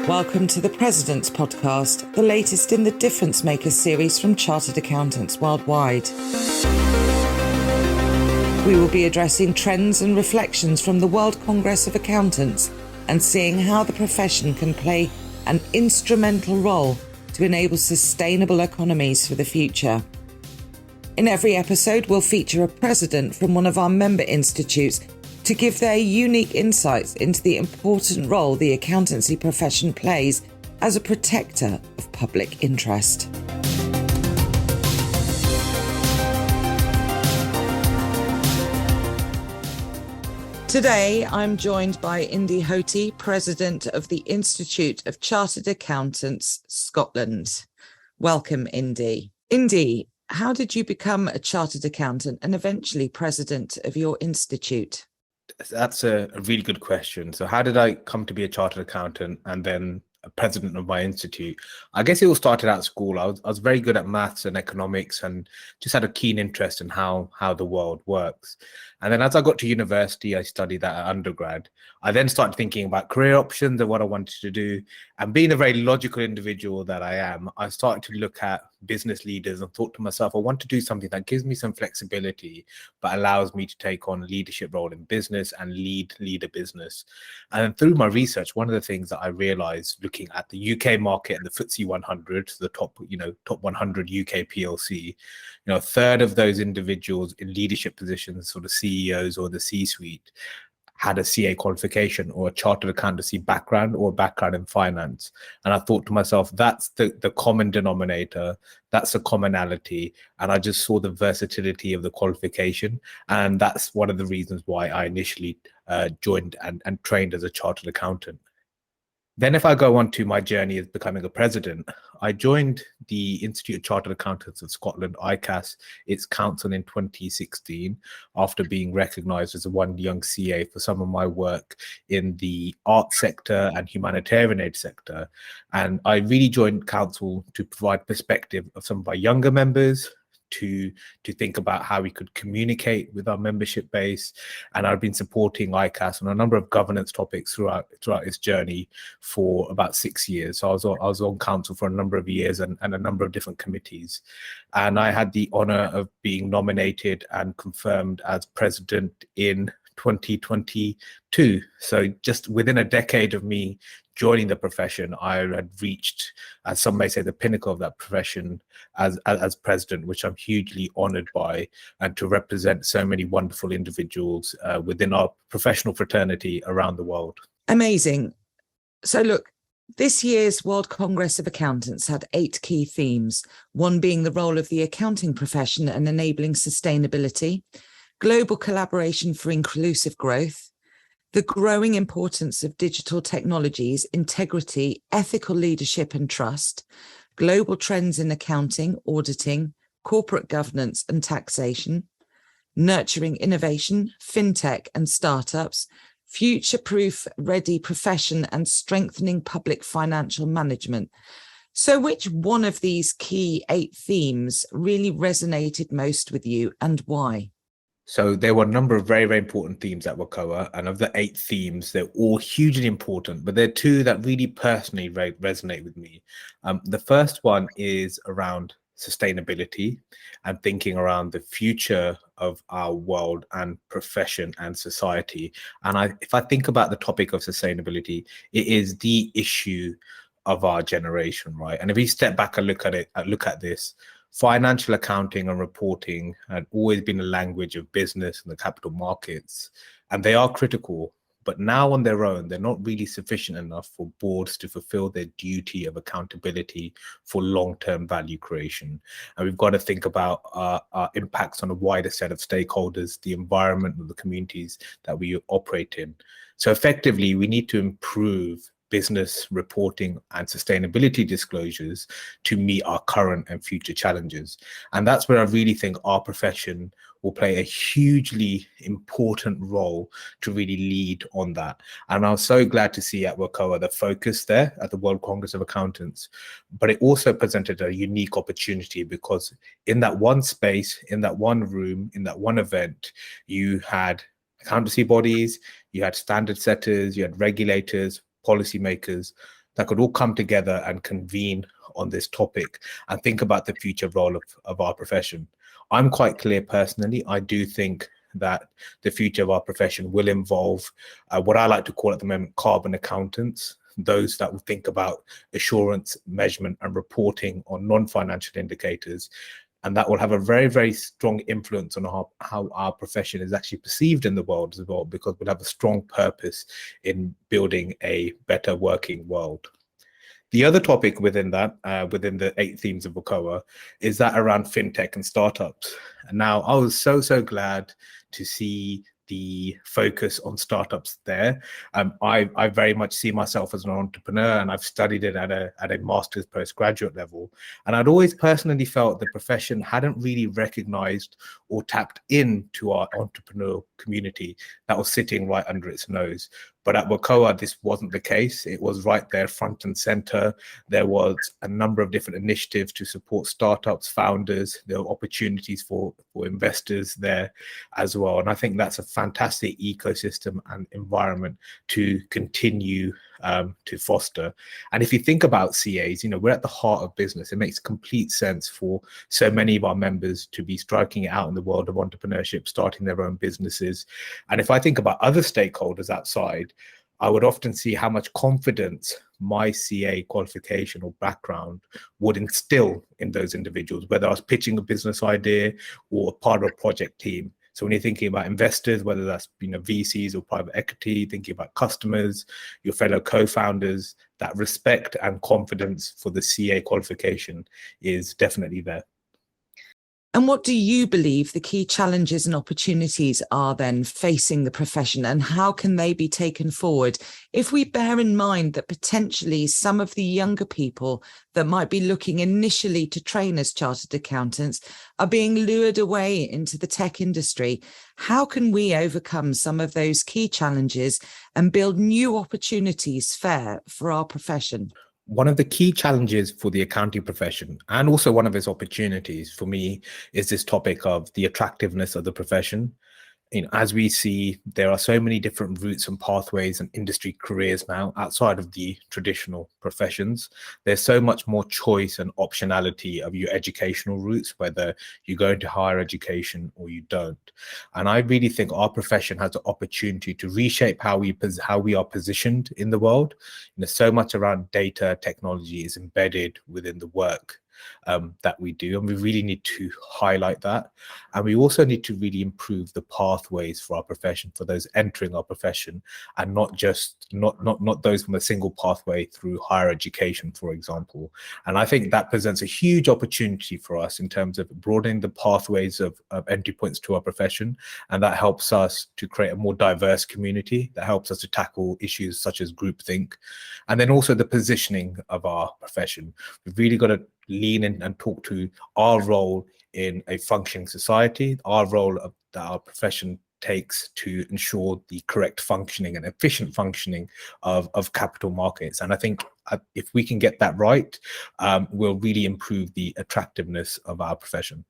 Welcome to the President's Podcast, the latest in the Difference Makers series from Chartered Accountants worldwide. We will be addressing trends and reflections from the World Congress of Accountants and seeing how the profession can play an instrumental role to enable sustainable economies for the future. In every episode, we'll feature a president from one of our member institutes to give their unique insights into the important role the accountancy profession plays as a protector of public interest. Today, I'm joined by Indy Hothi, President of the Institute of Chartered Accountants, Scotland. Welcome, Indy. Indy, how did you become a chartered accountant and eventually president of your institute? That's a really good question. So how did I come to be a chartered accountant and then a president of my institute? I guess it all started at school. I was very good at maths and economics and just had a keen interest in how the world works. And then as I got to university, I studied that at undergrad. I then started thinking about career options and what I wanted to do. And being a very logical individual that I am, I started to look at business leaders and thought to myself, I want to do something that gives me some flexibility, but allows me to take on a leadership role in business and lead a business. And then through my research, one of the things that I realized looking at the UK market and the FTSE 100, the top 100 UK PLC, a third of those individuals in leadership positions, sort of CEOs or the C-suite, had a CA qualification or a chartered accountancy background or a background in finance. And I thought to myself, that's the common denominator, that's a commonality. And I just saw the versatility of the qualification. And that's one of the reasons why I initially joined and trained as a chartered accountant. Then if I go on to my journey as becoming a president, I joined the Institute of Chartered Accountants of Scotland, ICAS, its council in 2016, after being recognised as a one young CA for some of my work in the art sector and humanitarian aid sector. And I really joined council to provide perspective of some of our younger members, to think about how we could communicate with our membership base. And I've been supporting ICAS on a number of governance topics throughout its journey for about 6 years. So I was on council for a number of years and a number of different committees. And I had the honor of being nominated and confirmed as president in 2022. So just within a decade of me joining the profession, I had reached, as some may say, the pinnacle of that profession as president, which I'm hugely honored by, and to represent so many wonderful individuals within our professional fraternity around the world. Amazing. So look, this year's World Congress of Accountants had 8 key themes, one being the role of the accounting profession and enabling sustainability, global collaboration for inclusive growth, the growing importance of digital technologies, integrity, ethical leadership and trust, global trends in accounting, auditing, corporate governance and taxation, nurturing innovation, fintech and startups, future-proof ready profession and strengthening public financial management. So which one of these key 8 themes really resonated most with you and why? So there were a number of very, very important themes that were covered. And of the 8 themes, they're all hugely important, but there are 2 that really personally resonate with me. The first one is around sustainability and thinking around the future of our world and profession and society. And if I think about the topic of sustainability, it is the issue of our generation, right? And if we step back and look at this, financial accounting and reporting had always been a language of business and the capital markets, and they are critical. But now on their own, they're not really sufficient enough for boards to fulfill their duty of accountability for long-term value creation. And we've got to think about our impacts on a wider set of stakeholders, the environment and the communities that we operate in. So effectively, we need to improve business reporting and sustainability disclosures to meet our current and future challenges. And that's where I really think our profession will play a hugely important role to really lead on that. And I was so glad to see at WCOA the focus there at the World Congress of Accountants, but it also presented a unique opportunity because in that one space, in that one room, in that one event, you had accountancy bodies, you had standard setters, you had regulators, policymakers, that could all come together and convene on this topic and think about the future role of our profession. I'm quite clear personally. I do think that the future of our profession will involve what I like to call at the moment carbon accountants, those that will think about assurance, measurement, and reporting on non-financial indicators. And that will have a very, very strong influence on how our profession is actually perceived in the world as well, because we'll have a strong purpose in building a better working world. The other topic within that, within the 8 themes of WCOA, is that around fintech and startups. And now I was so glad to see the focus on startups there. I very much see myself as an entrepreneur, and I've studied it at a master's postgraduate level. And I'd always personally felt the profession hadn't really recognized or tapped into our entrepreneurial community that was sitting right under its nose. But at WCOA, this wasn't the case. It was right there front and center. There was a number of different initiatives to support startups, founders. There were opportunities for investors there as well. And I think that's a fantastic ecosystem and environment to continue to foster. And if you think about CAs, we're at the heart of business. It makes complete sense for so many of our members to be striking it out in the world of entrepreneurship, starting their own businesses. And if I think about other stakeholders outside, I would often see how much confidence my CA qualification or background would instill in those individuals, whether I was pitching a business idea or part of a project team. So when you're thinking about investors, whether that's VCs or private equity, thinking about customers, your fellow co-founders, that respect and confidence for the CA qualification is definitely there. And what do you believe the key challenges and opportunities are then facing the profession, and how can they be taken forward if we bear in mind that potentially some of the younger people that might be looking initially to train as chartered accountants are being lured away into the tech industry? How can we overcome some of those key challenges and build new opportunities for our profession? One of the key challenges for the accounting profession, and also one of its opportunities for me, is this topic of the attractiveness of the profession. As we see, there are so many different routes and pathways and industry careers now outside of the traditional professions. There's so much more choice and optionality of your educational routes, whether you go into higher education or you don't. And I really think our profession has the opportunity to reshape how we are positioned in the world. So much around data technology is embedded within the work that we do, and we really need to highlight that. And we also need to really improve the pathways for our profession, for those entering our profession, and not those from a single pathway through higher education, for example. And I think that presents a huge opportunity for us in terms of broadening the pathways of entry points to our profession, and that helps us to create a more diverse community, that helps us to tackle issues such as groupthink, and then also the positioning of our profession. We've really got to lean in and talk to our role in a functioning society, our role that our profession takes to ensure the correct functioning and efficient functioning of capital markets. And I think if we can get that right, we'll really improve the attractiveness of our profession.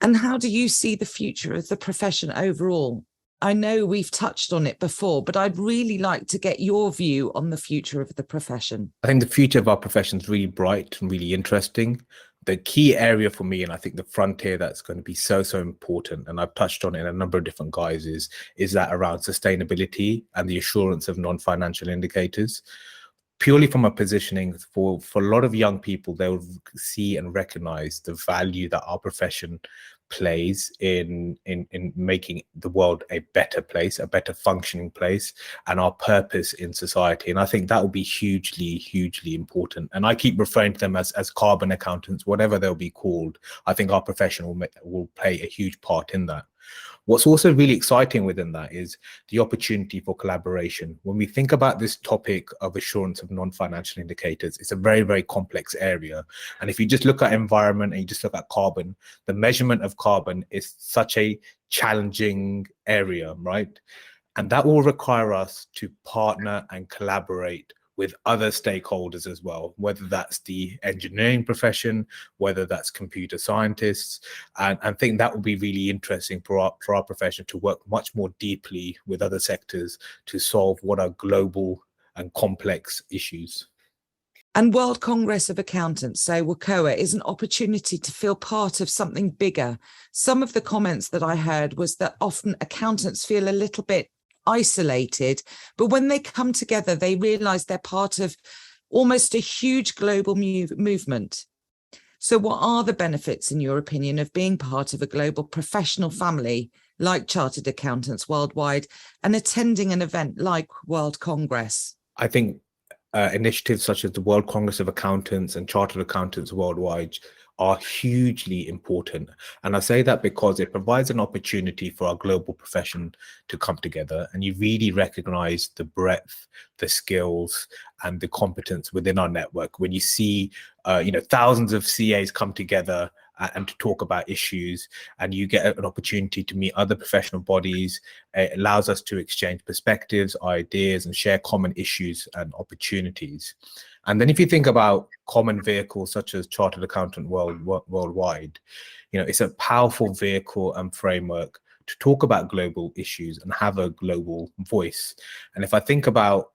And how do you see the future of the profession overall? I know we've touched on it before, but I'd really like to get your view on the future of the profession. I think the future of our profession is really bright and really interesting. The key area for me, and I think the frontier that's going to be so important, and I've touched on it in a number of different guises, is that around sustainability and the assurance of non-financial indicators. Purely from a positioning for a lot of young people, they'll see and recognize the value that our profession plays in making the world a better place, a better functioning place, and our purpose in society. And I think that will be hugely important. And I keep referring to them as carbon accountants, whatever they'll be called. I think our profession will play a huge part in that. What's also really exciting within that is the opportunity for collaboration. When we think about this topic of assurance of non-financial indicators, it's a very complex area. And if you just look at environment and you just look at carbon, the measurement of carbon is such a challenging area, right? And that will require us to partner and collaborate with other stakeholders as well, whether that's the engineering profession, whether that's computer scientists, and I think that will be really interesting for our profession to work much more deeply with other sectors to solve what are global and complex issues. And World Congress of Accountants, so WCOA, is an opportunity to feel part of something bigger. Some of the comments that I heard was that often accountants feel a little bit isolated, but when they come together, they realize they're part of almost a huge global movement. So what are the benefits, in your opinion, of being part of a global professional family like Chartered Accountants Worldwide and attending an event like World Congress? I think initiatives such as the World Congress of Accountants and Chartered Accountants Worldwide are hugely important. And I say that because it provides an opportunity for our global profession to come together, and you really recognize the breadth, the skills, and the competence within our network. When you see, thousands of CAs come together and to talk about issues, and you get an opportunity to meet other professional bodies. It allows us to exchange perspectives, ideas, and share common issues and opportunities. And then if you think about common vehicles such as Chartered Accountant Worldwide, it's a powerful vehicle and framework to talk about global issues and have a global voice. And if I think about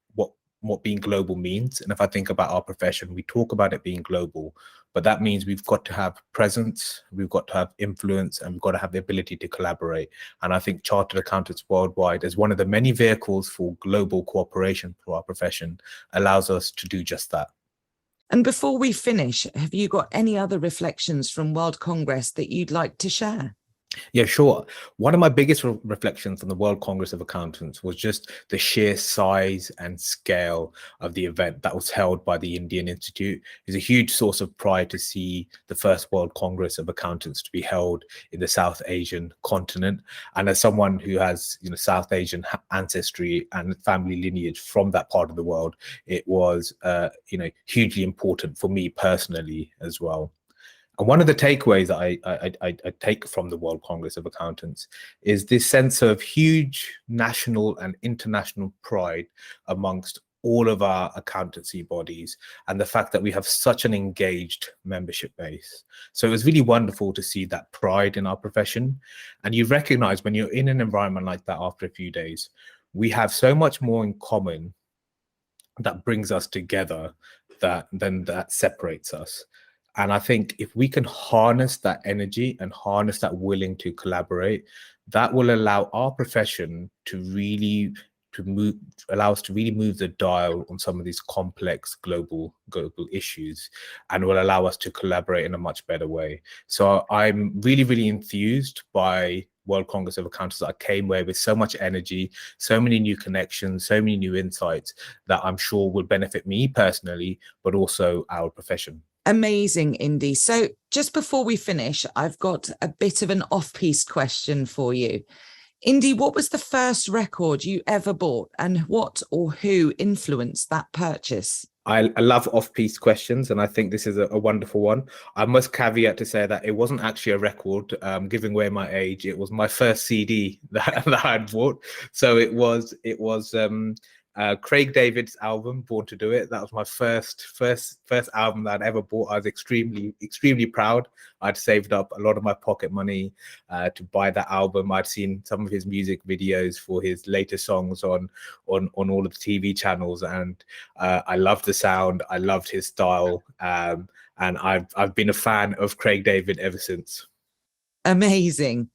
what being global means, and if I think about our profession, we talk about it being global, but that means we've got to have presence, we've got to have influence, and we've got to have the ability to collaborate. And I think Chartered Accountants Worldwide, as one of the many vehicles for global cooperation for our profession, allows us to do just that. And before we finish, have you got any other reflections from World Congress that you'd like to share? Yeah, sure. One of my biggest reflections on the World Congress of Accountants was just the sheer size and scale of the event that was held by the Indian Institute. It's a huge source of pride to see the first World Congress of Accountants to be held in the South Asian continent. And as someone who has, South Asian ancestry and family lineage from that part of the world, it was, hugely important for me personally as well. And one of the takeaways that I take from the World Congress of Accountants is this sense of huge national and international pride amongst all of our accountancy bodies, and the fact that we have such an engaged membership base. So it was really wonderful to see that pride in our profession. And you recognize when you're in an environment like that after a few days, we have so much more in common that brings us together than that separates us. And I think if we can harness that energy and harness that willing to collaborate, that will allow our profession to really move the dial on some of these complex global issues, and will allow us to collaborate in a much better way. So I'm really, really enthused by World Congress of Accountants. I came away with so much energy, so many new connections, so many new insights that I'm sure will benefit me personally, but also our profession. Amazing, Indy. So just before we finish, I've got a bit of an off-piste question for you. Indy, what was the first record you ever bought, and what or who influenced that purchase? I love off-piste questions, and I think this is a wonderful one. I must caveat to say that it wasn't actually a record, giving away my age. It was my first CD that I had bought. So it was Craig David's album, Born to Do It. That was my first album that I'd ever bought. I was extremely proud. I'd saved up a lot of my pocket money to buy that album. I'd seen some of his music videos for his later songs on all of the TV channels, and I loved the sound. I loved his style, and I've been a fan of Craig David ever since. Amazing.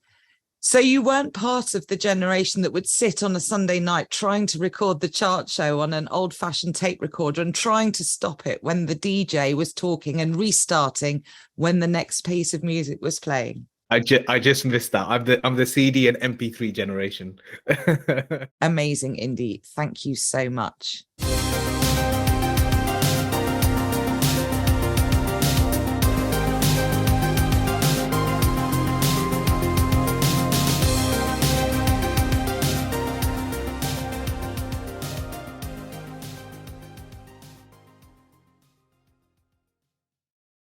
So you weren't part of the generation that would sit on a Sunday night trying to record the chart show on an old-fashioned tape recorder and trying to stop it when the DJ was talking and restarting when the next piece of music was playing. I just missed that. I'm the CD and MP3 generation. Amazing, Indy. Thank you so much.